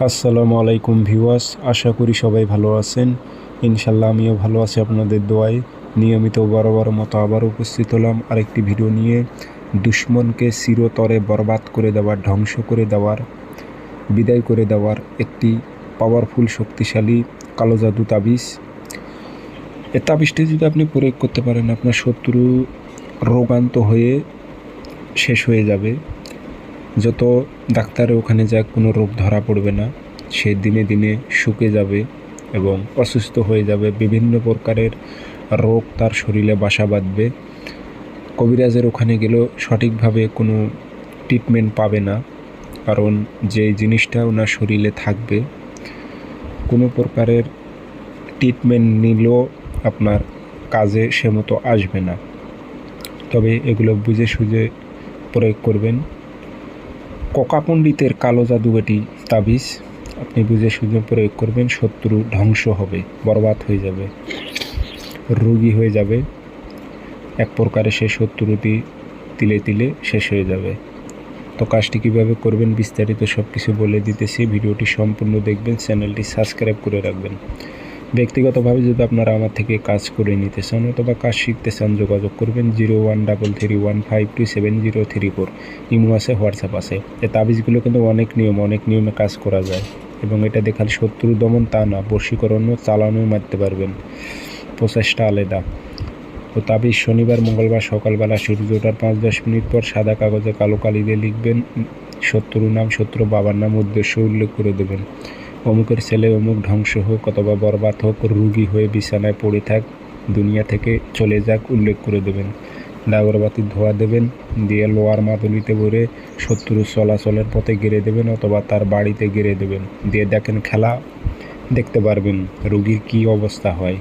আসসালামু আলাইকুম ভিউয়ার্স, আশা করি সবাই ভালো আছেন। ইনশাল্লাহ আমিও ভালো আছি আপনাদের দোয়ায়। নিয়মিত বরাবর মতো আবার উপস্থিত হলাম আরেকটি ভিডিও নিয়ে। দুশ্মনকে চিরতরে বরবাদ করে দেওয়ার, ধ্বংস করে দেওয়ার, বিদায় করে দেওয়ার একটি পাওয়ারফুল শক্তিশালী কালো জাদু তাবিজ। এ তাবিজটি যদি আপনি প্রয়োগ করতে পারেন, আপনার শত্রু রোগান্ত হয়ে শেষ হয়ে যাবে। যত ডাক্তারের ওখানে যাক কোনো রোগ ধরা পড়বে না, সে দিনে দিনে শুকে যাবে এবং অসুস্থ হয়ে যাবে। বিভিন্ন প্রকারের রোগ তার শরীরে বাসা বাঁধবে। কবিরাজের ওখানে গেলেও সঠিকভাবে কোনো ট্রিটমেন্ট পাবে না, কারণ যে জিনিসটা ওনার শরীরে থাকবে, কোনো প্রকারের ট্রিটমেন্ট নিলেও আপনার কাজে সে মতো আসবে না। তবে এগুলো বুঝে সুঝে প্রয়োগ করবেন। কোকা পণ্ডিতের কালো জাদু এটি তাবিজ, আপনি বুঝে সুঝে প্রয়োগ করবেন। শত্রু ধ্বংস হবে, বরবাদ হয়ে যাবে, রোগী হয়ে যাবে। এক প্রকারে সে শত্রুটি তিলে তিলে শেষ হয়ে যাবে। তো কাজটি কীভাবে করবেন বিস্তারিত সব কিছু বলে দিতেছি। ভিডিওটি সম্পূর্ণ দেখবেন, চ্যানেলটি সাবস্ক্রাইব করে রাখবেন। ব্যক্তিগতভাবে যদি আপনারা আমার থেকে কাজ করে নিতে চান অথবা কাজ শিখতে চান, যোগাযোগ করবেন 013315270034। ইমো আছে, হোয়াটসঅ্যাপ আছে। এই তাবিজগুলো কিন্তু অনেক নিয়মে কাজ করা যায় এবং এটা দেখাল শত্রু দমন তা না, বশীকরণও চালানো মারতে পারবেন। প্রচেষ্টা আলাদা। তো তাবিজ শনিবার মঙ্গলবার সকালবেলা সূর্য ওঠার 5-10 মিনিট পর সাদা কাগজে কালো কালি দিয়ে লিখবেন। শত্রু নাম, শত্রু বাবার নাম, উদ্দেশ্য উল্লেখ করে দেবেন। অমুকের ছেলে অমুক ধ্বংস হোক অথবা বরবাদ হোক, রুগী হয়ে বিছানায় পড়ে থাক, দুনিয়া থেকে চলে যাক, উল্লেখ করে দেবেন। আগরবাতির ধোয়া দেবেন, দিয়ে লোহার মাদুলিতে ভরে শত্রু চলাচলের পথে গেড়ে দেবেন অথবা তার বাড়িতে গেড়ে দেবেন। দিয়ে দেখেন, খেলা দেখতে পারবেন রুগীর কী অবস্থা হয়।